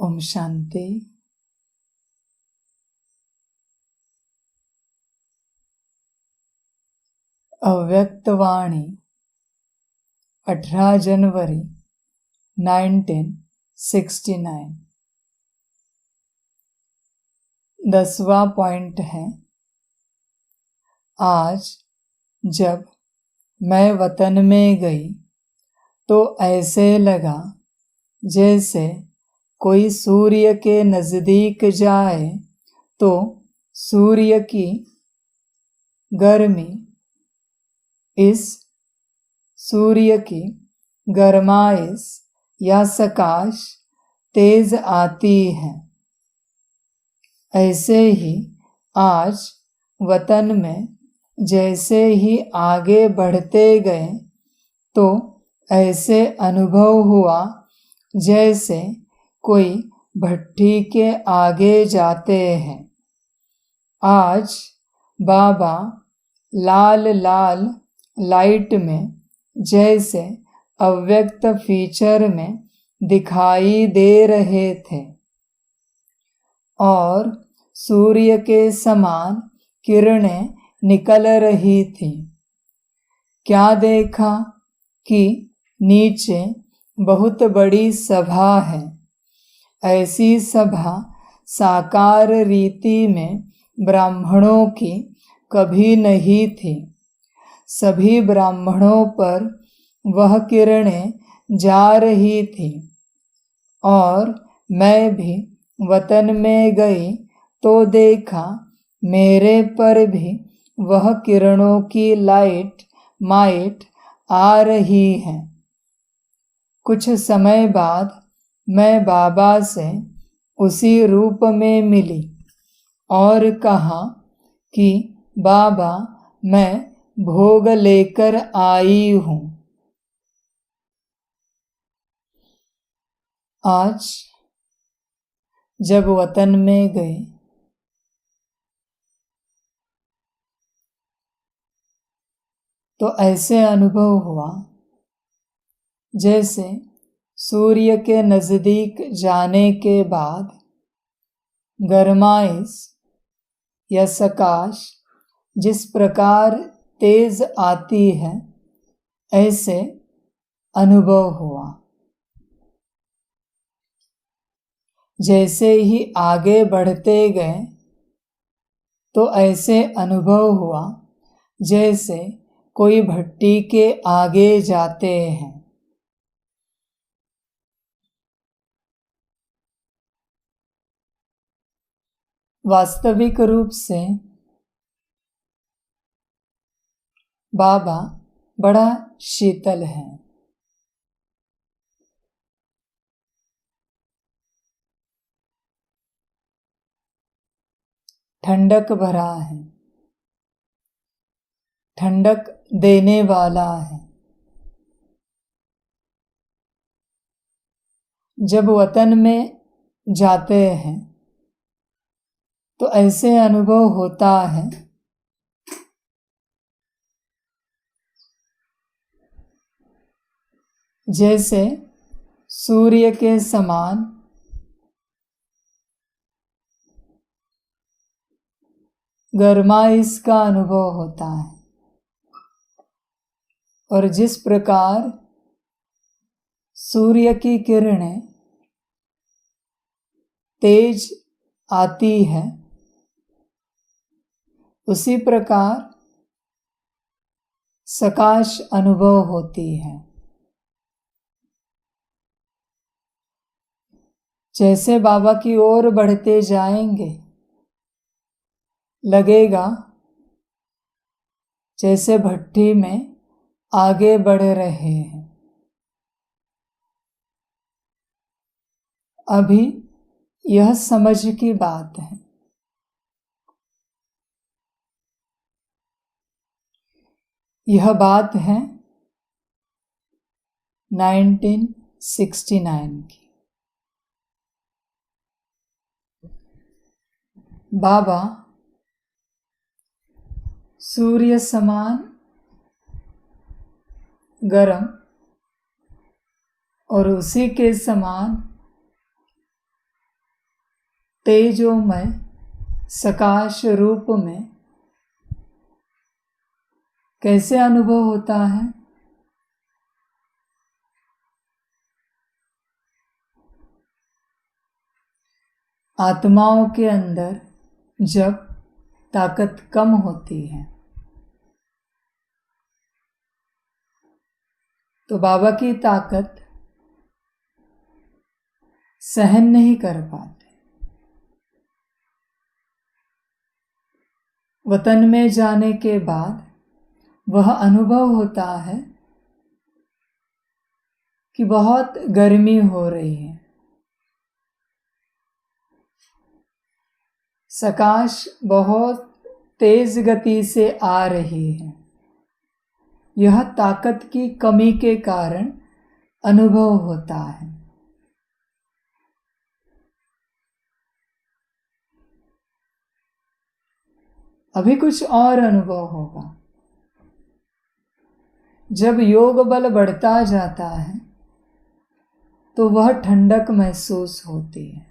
ओम शांति। अव्यक्तवाणी 18 जनवरी 1969। 10वां point है। आज जब मैं वतन में गई तो ऐसे लगा जैसे कोई सूर्य के नज़दीक जाए तो सूर्य की गर्मी इस सूर्य की गरमाइश या प्रकाश तेज आती है। ऐसे ही आज वतन में जैसे ही आगे बढ़ते गए तो ऐसे अनुभव हुआ जैसे कोई भट्ठी के आगे जाते हैं। आज बाबा लाल लाल लाइट में जैसे अव्यक्त फीचर में दिखाई दे रहे थे और सूर्य के समान किरणें निकल रही थी। क्या देखा कि नीचे बहुत बड़ी सभा है। ऐसी सभा साकार रीति में ब्राह्मणों की कभी नहीं थी। सभी ब्राह्मणों पर वह किरणें जा रही थी और मैं भी वतन में गई तो देखा मेरे पर भी वह किरणों की लाइट माइट आ रही है। कुछ समय बाद मैं बाबा से उसी रूप में मिली और कहा कि बाबा मैं भोग लेकर आई हूँ। आज जब वतन में गए तो ऐसे अनुभव हुआ जैसे सूर्य के नज़दीक जाने के बाद गरमाइश या प्रकाश जिस प्रकार तेज आती है ऐसे अनुभव हुआ। जैसे ही आगे बढ़ते गए तो ऐसे अनुभव हुआ जैसे कोई भट्टी के आगे जाते हैं। वास्तविक रूप से बाबा बड़ा शीतल है। ठंडक भरा है, ठंडक देने वाला है। जब वतन में जाते हैं तो ऐसे अनुभव होता है जैसे सूर्य के समान गरमाइश का अनुभव होता है और जिस प्रकार सूर्य की किरणें तेज आती है उसी प्रकार प्रकाश अनुभव होती है। जैसे बाबा की ओर बढ़ते जाएंगे लगेगा जैसे भट्टी में आगे बढ़ रहे हैं। अभी यह समझ की बात है। यह बात है 1969 की। बाबा सूर्य समान गरम और उसी के समान तेजोमय सकाश रूप में कैसे अनुभव होता है? आत्माओं के अंदर जब ताकत कम होती है तो बाबा की ताकत सहन नहीं कर पाते। वतन में जाने के बाद वह अनुभव होता है कि बहुत गर्मी हो रही है, सकाश बहुत तेज गति से आ रही है। यह ताकत की कमी के कारण अनुभव होता है। अभी कुछ और अनुभव होगा। जब योग बल बढ़ता जाता है तो वह ठंडक महसूस होती है,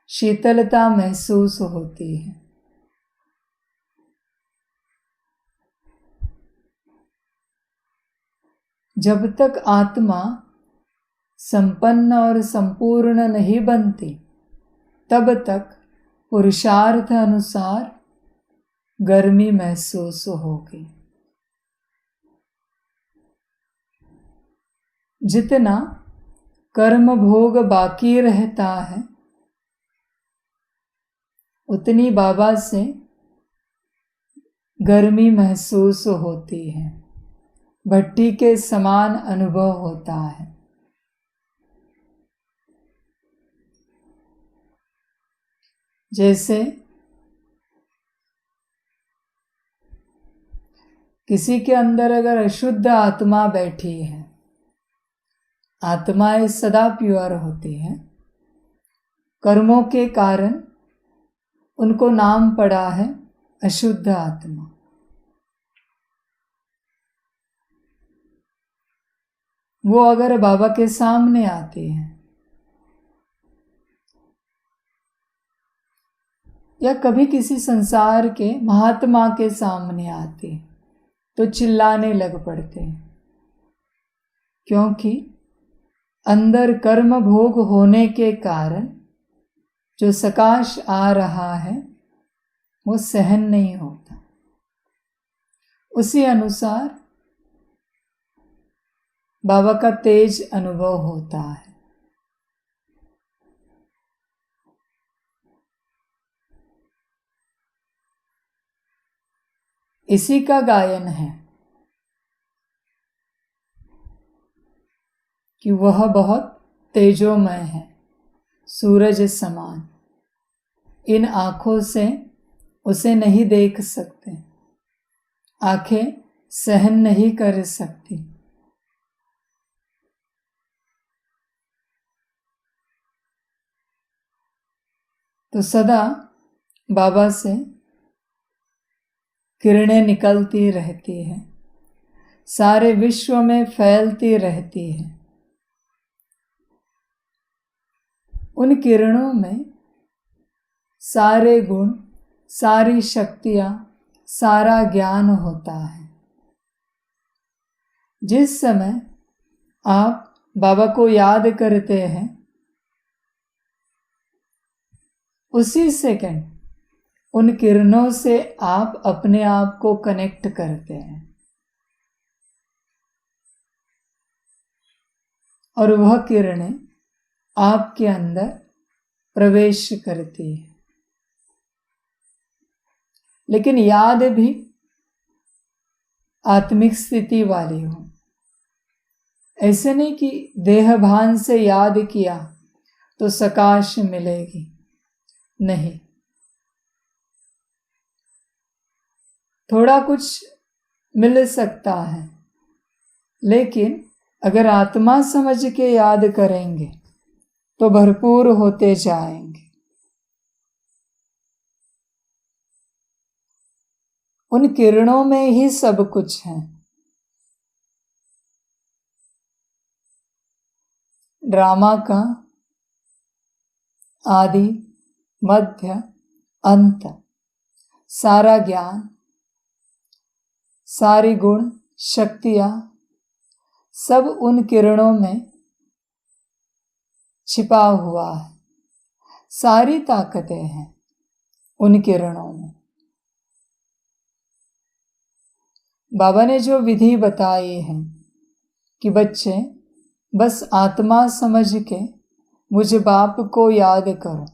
शीतलता महसूस होती है। जब तक आत्मा संपन्न और संपूर्ण नहीं बनती तब तक पुरुषार्थ अनुसार गर्मी महसूस होगी। जितना कर्म भोग बाकी रहता है उतनी बाबा से गर्मी महसूस होती है, भट्टी के समान अनुभव होता है। जैसे किसी के अंदर अगर अशुद्ध आत्मा बैठी है, आत्माएं सदा प्योर होती हैं, कर्मों के कारण उनको नाम पड़ा है अशुद्ध आत्मा। वो अगर बाबा के सामने आते हैं या कभी किसी संसार के महात्मा के सामने आते हैं तो चिल्लाने लग पड़ते हैं, क्योंकि अंदर कर्म भोग होने के कारण जो सकाश आ रहा है वो सहन नहीं होता। उसी अनुसार बाबा का तेज अनुभव होता है। इसी का गायन है कि वह बहुत तेजोमय है, सूरज समान। इन आँखों से उसे नहीं देख सकते, आँखें सहन नहीं कर सकती। तो सदा बाबा से किरणें निकलती रहती हैं, सारे विश्व में फैलती रहती हैं। उन किरणों में सारे गुण, सारी शक्तियां, सारा ज्ञान होता है। जिस समय आप बाबा को याद करते हैं उसी सेकंड उन किरणों से आप अपने आप को कनेक्ट करते हैं और वह किरणें आपके अंदर प्रवेश करती है। लेकिन याद भी आत्मिक स्थिति वाली हो। ऐसे नहीं कि देह भान से याद किया तो सकाश मिलेगी, नहीं। थोड़ा कुछ मिल सकता है, लेकिन अगर आत्मा समझ के याद करेंगे तो भरपूर होते जाएंगे। उन किरणों में ही सब कुछ है। ड्रामा का आदि मध्य, अंत, सारा ज्ञान, सारी गुण शक्तियां सब उन किरणों में छिपा हुआ है। सारी ताकतें हैं उन किरणों में। बाबा ने जो विधि बताई है कि बच्चे बस आत्मा समझ के मुझ बाप को याद करो,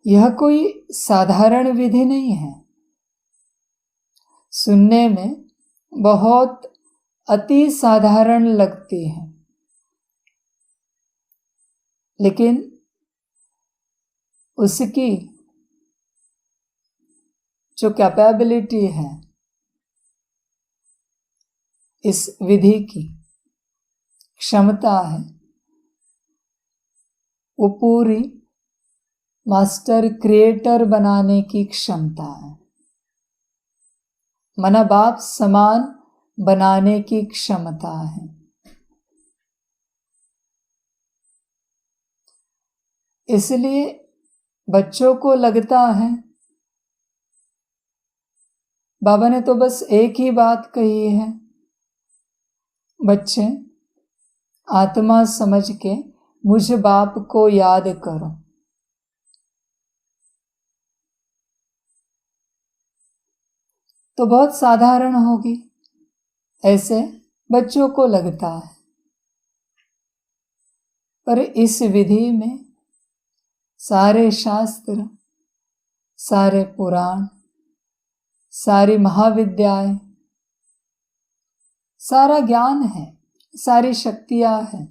यह कोई साधारण विधि नहीं है। सुनने में बहुत अति साधारण लगती है, लेकिन उसकी जो कैपेबिलिटी है इस विधि की, क्षमता है, वो पूरी मास्टर क्रिएटर बनाने की क्षमता है, मना बाप समान बनाने की क्षमता है। इसलिए बच्चों को लगता है बाबा ने तो बस एक ही बात कही है, बच्चे आत्मा समझ के मुझ बाप को याद करो। तो बहुत साधारण होगी, ऐसे बच्चों को लगता है। पर इस विधि में सारे शास्त्र, सारे पुराण, सारी महाविद्याएं, सारा ज्ञान है, सारी शक्तियां हैं,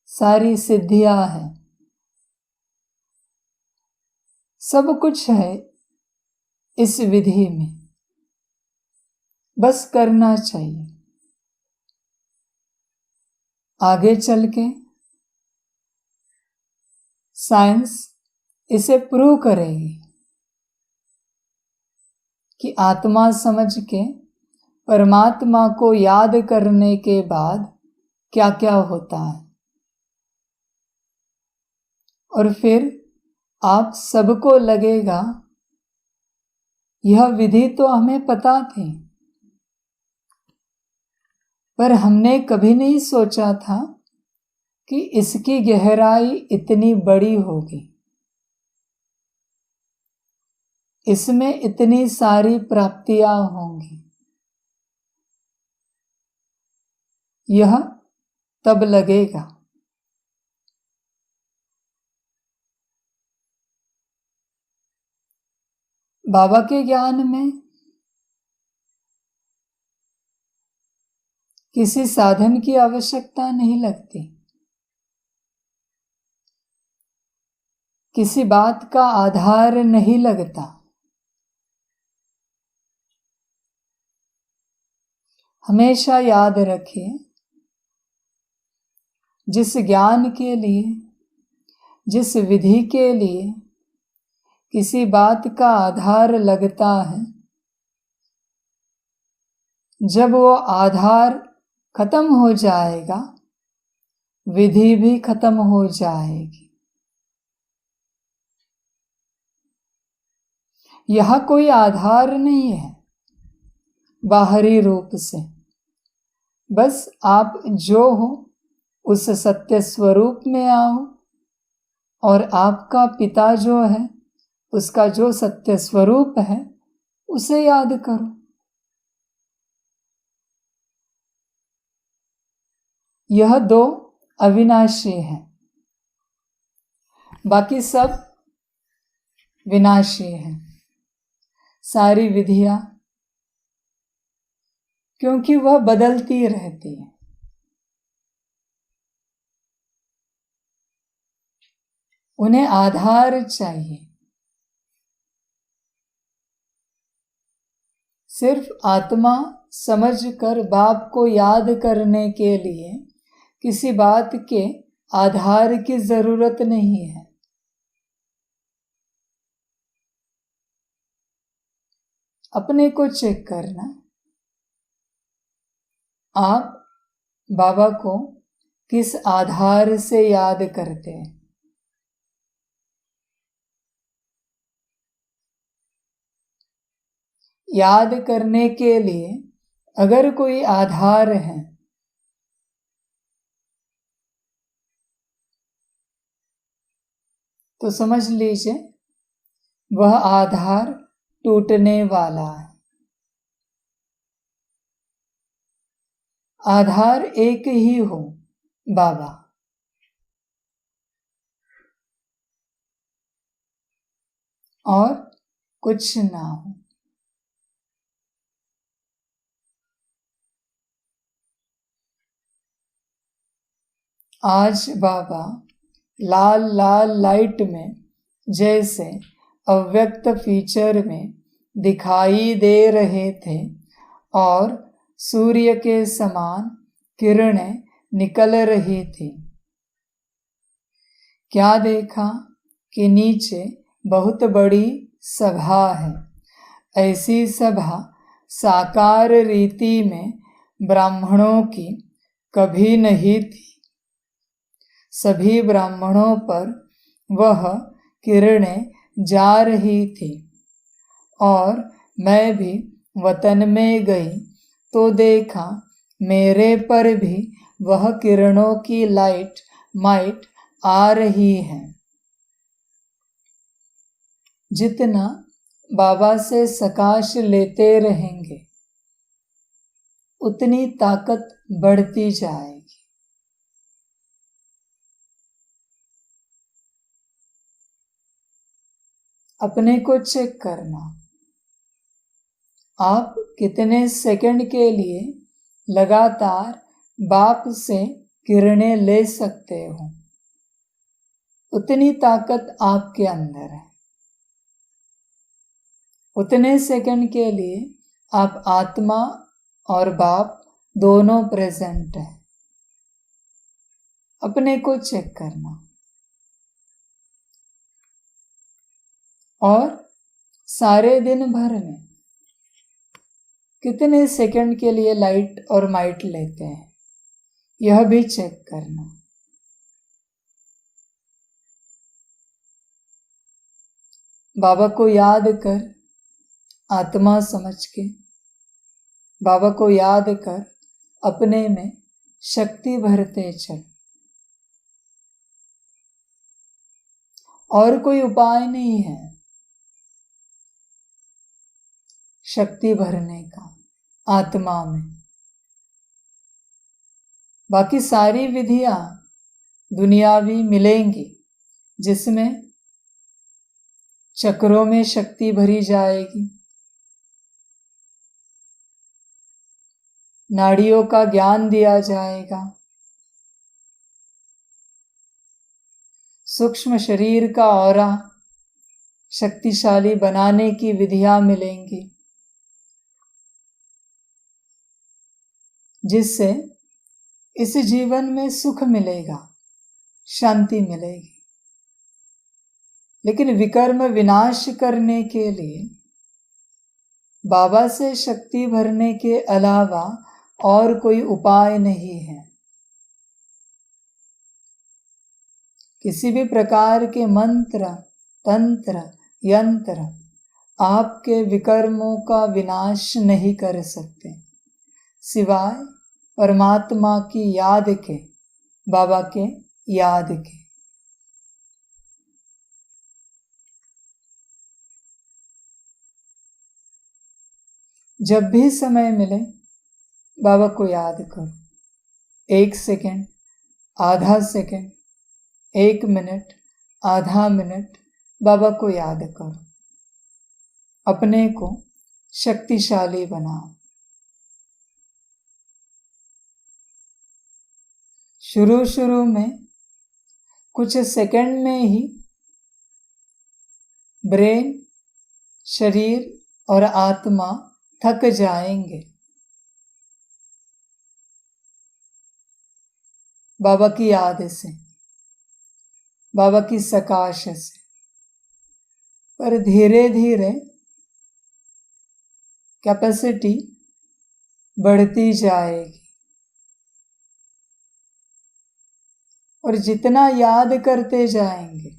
सारी सिद्धियां हैं, सब कुछ है इस विधि में। बस करना चाहिए। आगे चल के साइंस इसे प्रूव करेगी कि आत्मा समझ के परमात्मा को याद करने के बाद क्या क्या होता है। और फिर आप सबको लगेगा यह विधि तो हमें पता थी, पर हमने कभी नहीं सोचा था कि इसकी गहराई इतनी बड़ी होगी, इसमें इतनी सारी प्राप्तियां होंगी। यह तब लगेगा। बाबा के ज्ञान में किसी साधन की आवश्यकता नहीं लगती, किसी बात का आधार नहीं लगता। हमेशा याद रखिए, जिस ज्ञान के लिए, जिस विधि के लिए किसी बात का आधार लगता है, जब वो आधार खत्म हो जाएगा, विधि भी खत्म हो जाएगी। यह कोई आधार नहीं है बाहरी रूप से, बस आप जो हो उस सत्य स्वरूप में आओ, और आपका पिता जो है उसका जो सत्य स्वरूप है उसे याद करो। यह दो अविनाशी हैं, बाकी सब विनाशी हैं, सारी विधियां, क्योंकि वह बदलती रहती है। उन्हें आधार चाहिए। सिर्फ आत्मा समझकर बाप को याद करने के लिए किसी बात के आधार की जरूरत नहीं है। अपने को चेक करना, आप बाबा को किस आधार से याद करते हैं? याद करने के लिए अगर कोई आधार है तो समझ लीजिए वह आधार टूटने वाला है। आधार एक ही हो, बाबा, और कुछ ना हो। आज बाबा लाल लाल लाइट में जैसे अव्यक्त फीचर में दिखाई दे रहे थे और सूर्य के समान किरणें निकल रही थी। क्या देखा कि नीचे बहुत बड़ी सभा है। ऐसी सभा साकार रीति में ब्राह्मणों की कभी नहीं थी। सभी ब्राह्मणों पर वह किरणें जा रही थी और मैं भी वतन में गई तो देखा मेरे पर भी वह किरणों की लाइट माइट आ रही है। जितना बाबा से सकाश लेते रहेंगे उतनी ताकत बढ़ती जाएगी। अपने को चेक करना, आप कितने सेकंड के लिए लगातार बाप से किरणें ले सकते हो। उतनी ताकत आपके अंदर है। उतने सेकंड के लिए आप आत्मा और बाप दोनों प्रेजेंट है। अपने को चेक करना और सारे दिन भर में कितने सेकंड के लिए लाइट और माइट लेते हैं यह भी चेक करना। बाबा को याद कर, आत्मा समझ के बाबा को याद कर अपने में शक्ति भरते चल। और कोई उपाय नहीं है शक्ति भरने का आत्मा में। बाकी सारी विधियां दुनियावी मिलेंगी जिसमें चक्रों में शक्ति भरी जाएगी, नाड़ियों का ज्ञान दिया जाएगा, सूक्ष्म शरीर का ऑरा शक्तिशाली बनाने की विधियां मिलेंगी जिससे इस जीवन में सुख मिलेगा, शांति मिलेगी। लेकिन विकर्म विनाश करने के लिए बाबा से शक्ति भरने के अलावा और कोई उपाय नहीं है। किसी भी प्रकार के मंत्र, तंत्र, यंत्र आपके विकर्मों का विनाश नहीं कर सकते सिवाय परमात्मा की याद के, बाबा के याद के। जब भी समय मिले बाबा को याद करो। 1 सेकंड, आधा सेकंड, 1 मिनट, आधा मिनट बाबा को याद करो। अपने को शक्तिशाली बनाओ। शुरू में कुछ सेकंड में ही ब्रेन, शरीर और आत्मा थक जाएंगे। बाबा की याद से, बाबा की सकाश से, पर धीरे धीरे कैपेसिटी बढ़ती जाएगी। और जितना याद करते जाएंगे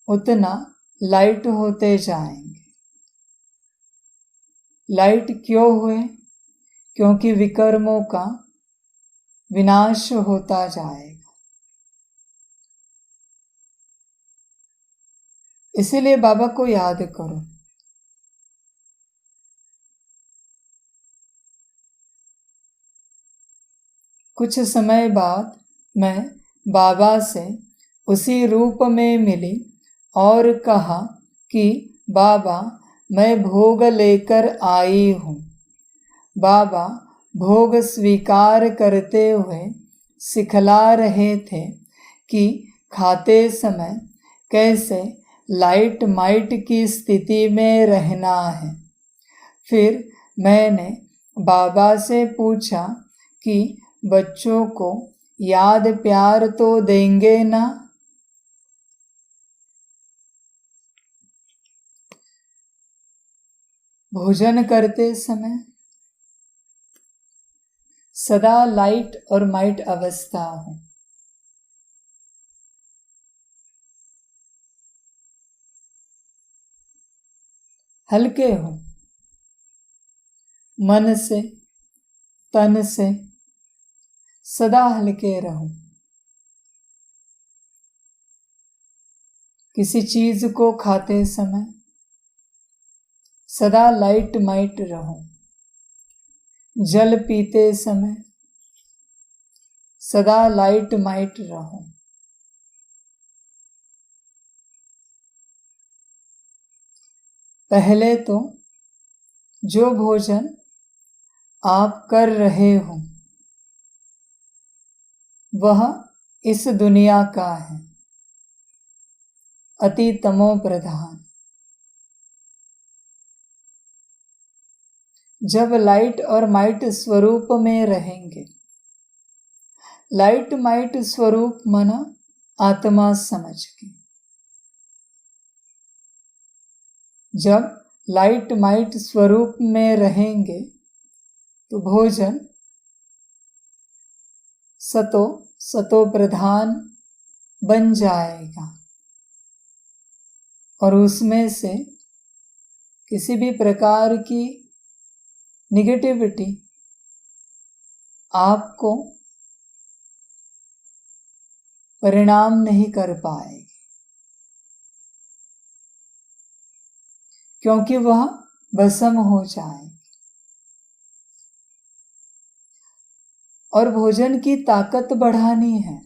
उतना लाइट होते जाएंगे। लाइट क्यों हुए? क्योंकि विकर्मों का विनाश होता जाएगा। इसीलिए बाबा को याद करो। कुछ समय बाद मैं बाबा से उसी रूप में मिली और कहा कि बाबा, मैं भोग लेकर आई हूँ। बाबा भोग स्वीकार करते हुए सिखला रहे थे कि खाते समय कैसे लाइट माइट की स्थिति में रहना है। फिर मैंने बाबा से पूछा कि बच्चों को याद प्यार तो देंगे ना? भोजन करते समय सदा लाइट और माइट अवस्था हो। हल्के हो, मन से तन से सदा हल्के रहो। किसी चीज को खाते समय सदा लाइट माइट रहो। जल पीते समय सदा लाइट माइट रहो। पहले तो जो भोजन आप कर रहे हो वह इस दुनिया का है, अति तमो प्रधान। जब लाइट और माइट स्वरूप में रहेंगे, लाइट माइट स्वरूप मना आत्मा समझ के, जब लाइट माइट स्वरूप में रहेंगे तो भोजन सतो प्रधान बन जाएगा और उसमें से किसी भी प्रकार की निगेटिविटी आपको परिणाम नहीं कर पाएगी, क्योंकि वह भस्म हो जाएगी। और भोजन की ताकत बढ़ानी है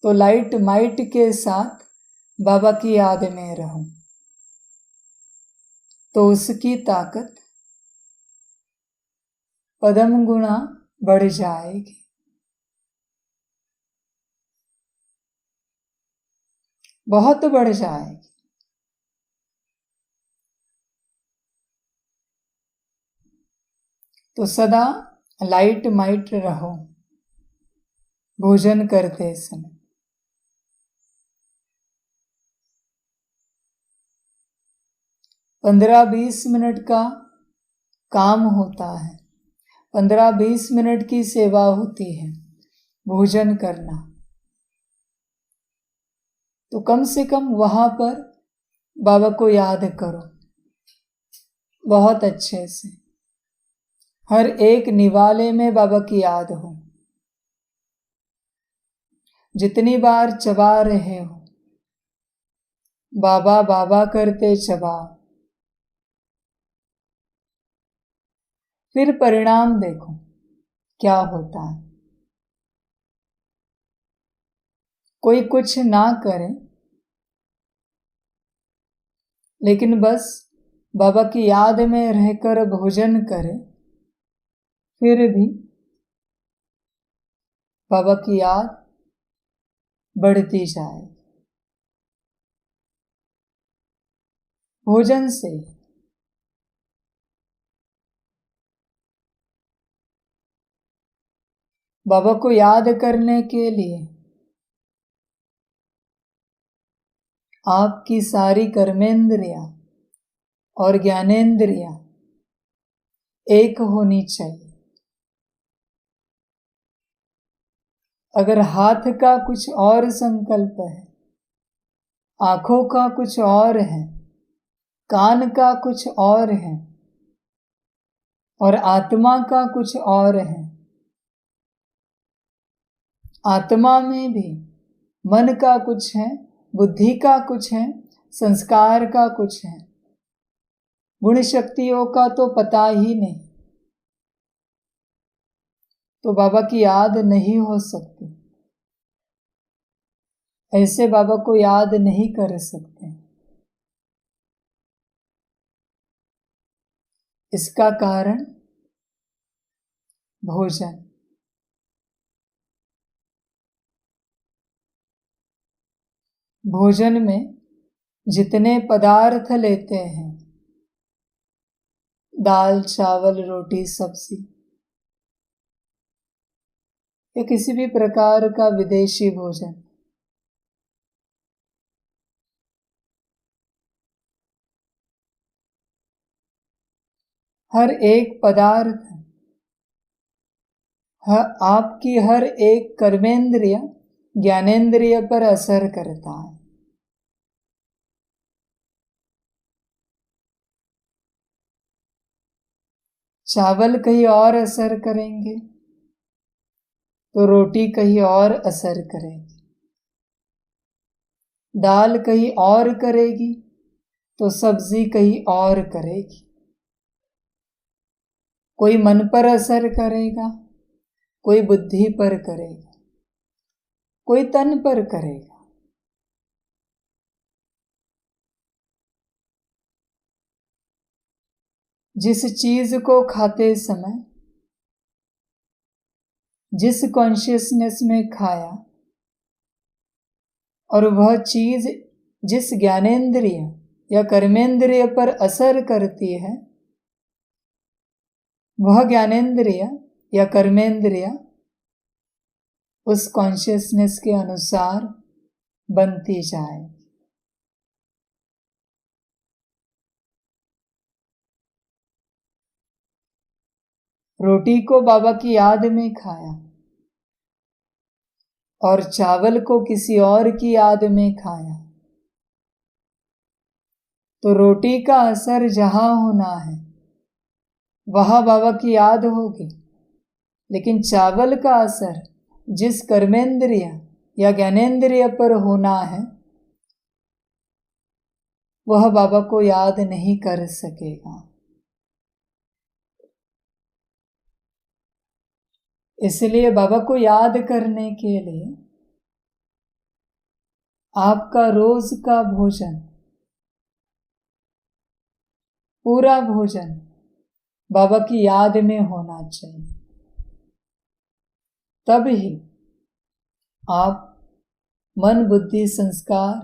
तो लाइट माइट के साथ बाबा की याद में रहो, तो उसकी ताकत पदम गुना बढ़ जाएगी। बहुत बढ़ जाएगी। तो सदा लाइट माइट रहो भोजन करते समय। पंद्रह 20 मिनट का काम होता है, 15-20 मिनट की सेवा होती है, भोजन करना। तो कम से कम वहां पर बाबा को याद करो बहुत अच्छे से। हर एक निवाले में बाबा की याद हो। जितनी बार चबा रहे हो, बाबा बाबा करते चबाओ। फिर परिणाम देखो क्या होता है। कोई कुछ ना करे लेकिन बस बाबा की याद में रहकर भोजन करे, फिर भी बाबा की याद बढ़ती जाए। भोजन से बाबा को याद करने के लिए आपकी सारी कर्मेंद्रियां और ज्ञानेंद्रियां एक होनी चाहिए। अगर हाथ का कुछ और संकल्प है, आंखों का कुछ और है, कान का कुछ और है और आत्मा का कुछ और है, आत्मा में भी मन का कुछ है, बुद्धि का कुछ है, संस्कार का कुछ है, गुण शक्तियों का तो पता ही नहीं, तो बाबा की याद नहीं हो सकती। ऐसे बाबा को याद नहीं कर सकते। इसका कारण भोजन। भोजन में जितने पदार्थ लेते हैं, दाल, चावल, रोटी, सब्जी या किसी भी प्रकार का विदेशी भोजन, हर एक पदार्थ आपकी हर एक कर्मेंद्रिय, ज्ञानेंद्रिय पर असर करता है। चावल कहीं और असर करेंगे तो रोटी कहीं और असर करेगी, दाल कहीं और करेगी तो सब्जी कहीं और करेगी। कोई मन पर असर करेगा, कोई बुद्धि पर करेगा, कोई तन पर करेगा। जिस चीज को खाते समय जिस कॉन्शियसनेस में खाया और वह चीज जिस ज्ञानेंद्रिय या कर्मेंद्रिय पर असर करती है, वह ज्ञानेंद्रिय या कर्मेंद्रिय उस कॉन्शियसनेस के अनुसार बनती जाए। रोटी को बाबा की याद में खाया और चावल को किसी और की याद में खाया, तो रोटी का असर जहां होना है वहां बाबा की याद होगी, लेकिन चावल का असर जिस कर्मेंद्रिय या ज्ञानेंद्रिय पर होना है वह बाबा को याद नहीं कर सकेगा। इसलिए बाबा को याद करने के लिए आपका रोज का भोजन, पूरा भोजन बाबा की याद में होना चाहिए। तब ही आप मन, बुद्धि, संस्कार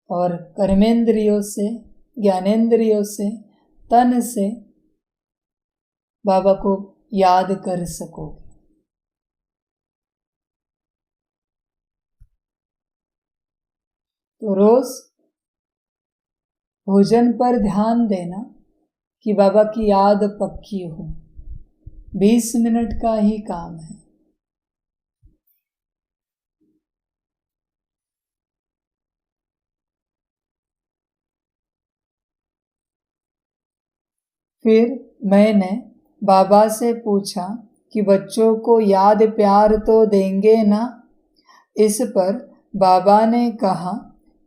और कर्मेंद्रियों से, ज्ञानेंद्रियों से, तन से बाबा को याद कर सकोगे। तो रोज भोजन पर ध्यान देना कि बाबा की याद पक्की हो। 20 मिनट का ही काम है। फिर मैंने बाबा से पूछा कि बच्चों को याद प्यार तो देंगे ना? इस पर बाबा ने कहा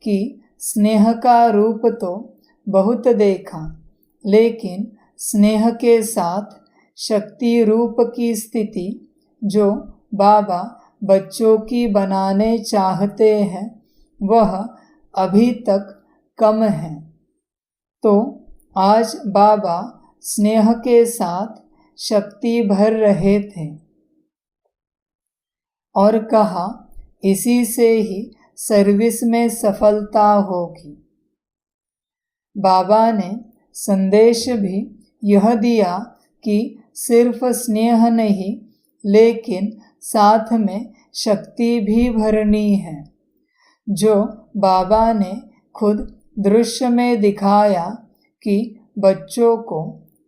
कि स्नेह का रूप तो बहुत देखा, लेकिन स्नेह के साथ शक्ति रूप की स्थिति जो बाबा बच्चों की बनाने चाहते हैं वह अभी तक कम है। तो आज बाबा स्नेह के साथ शक्ति भर रहे थे और कहा इसी से ही सर्विस में सफलता होगी। बाबा ने संदेश भी यह दिया कि सिर्फ स्नेह नहीं लेकिन साथ में शक्ति भी भरनी है, जो बाबा ने खुद दृश्य में दिखाया कि बच्चों को,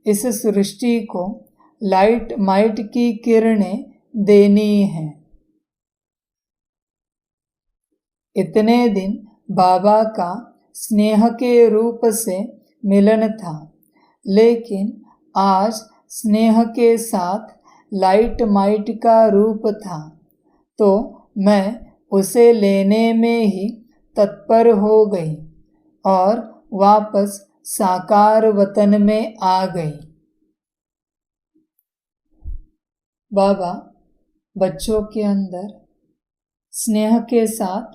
इस सृष्टि को लाइट माइट की किरणें देनी है। इतने दिन बाबा का स्नेह के रूप से मिलन था, लेकिन आज स्नेह के साथ लाइट माइट का रूप था, तो मैं उसे लेने में ही तत्पर हो गई और वापस साकार वतन में आ गई। बाबा बच्चों के अंदर स्नेह के साथ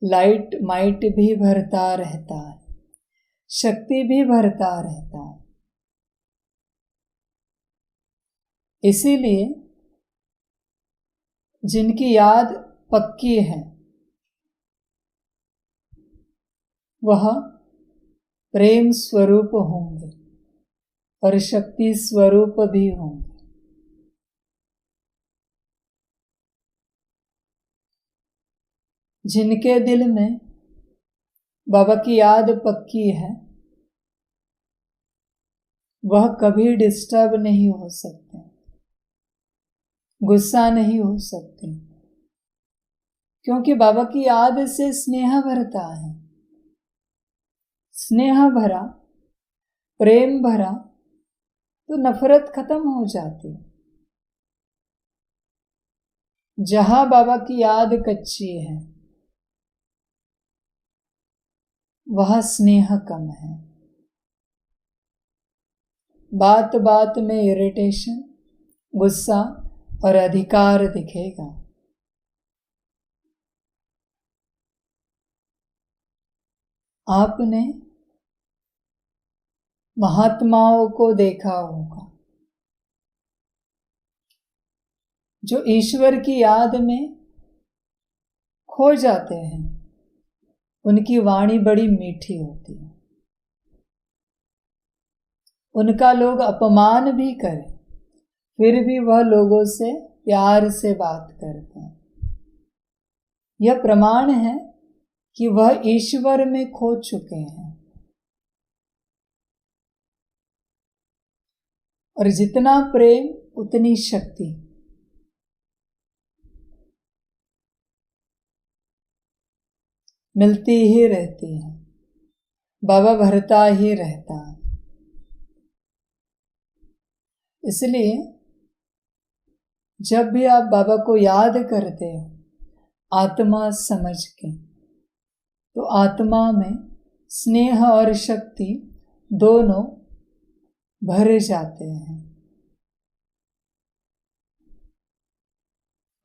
लाइट माइट भी भरता रहता है, शक्ति भी भरता रहता है। इसीलिए जिनकी याद पक्की है वह प्रेम स्वरूप होंगे और शक्ति स्वरूप भी होंगे। जिनके दिल में बाबा की याद पक्की है वह कभी डिस्टर्ब नहीं हो सकते, गुस्सा नहीं हो सकते, क्योंकि बाबा की याद से स्नेह भरता है। स्नेह भरा, प्रेम भरा तो नफरत खत्म हो जाती। जहां बाबा की याद कच्ची है वह स्नेह कम है। बात बात में इरिटेशन, गुस्सा और अधिकार दिखेगा। आपने महात्माओं को देखा होगा जो ईश्वर की याद में खो जाते हैं। उनकी वाणी बड़ी मीठी होती है, उनका लोग अपमान भी करें फिर भी वह लोगों से प्यार से बात करते हैं। यह प्रमाण है कि वह ईश्वर में खो चुके हैं। और जितना प्रेम उतनी शक्ति। मिलती ही रहती है, बाबा भरता ही रहता है। इसलिए जब भी आप बाबा को याद करते हो आत्मा समझ के, तो आत्मा में स्नेह और शक्ति दोनों भर जाते हैं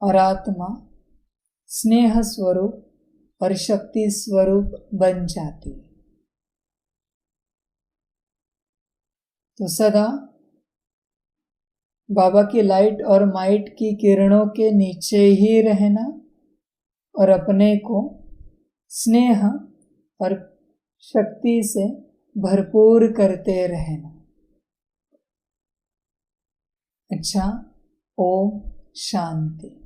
और आत्मा स्नेह स्वरूप और शक्ति स्वरूप बन जाती है। तो सदा बाबा की लाइट और माइट की किरणों के नीचे ही रहना और अपने को स्नेह और शक्ति से भरपूर करते रहना। अच्छा, ओम शांति।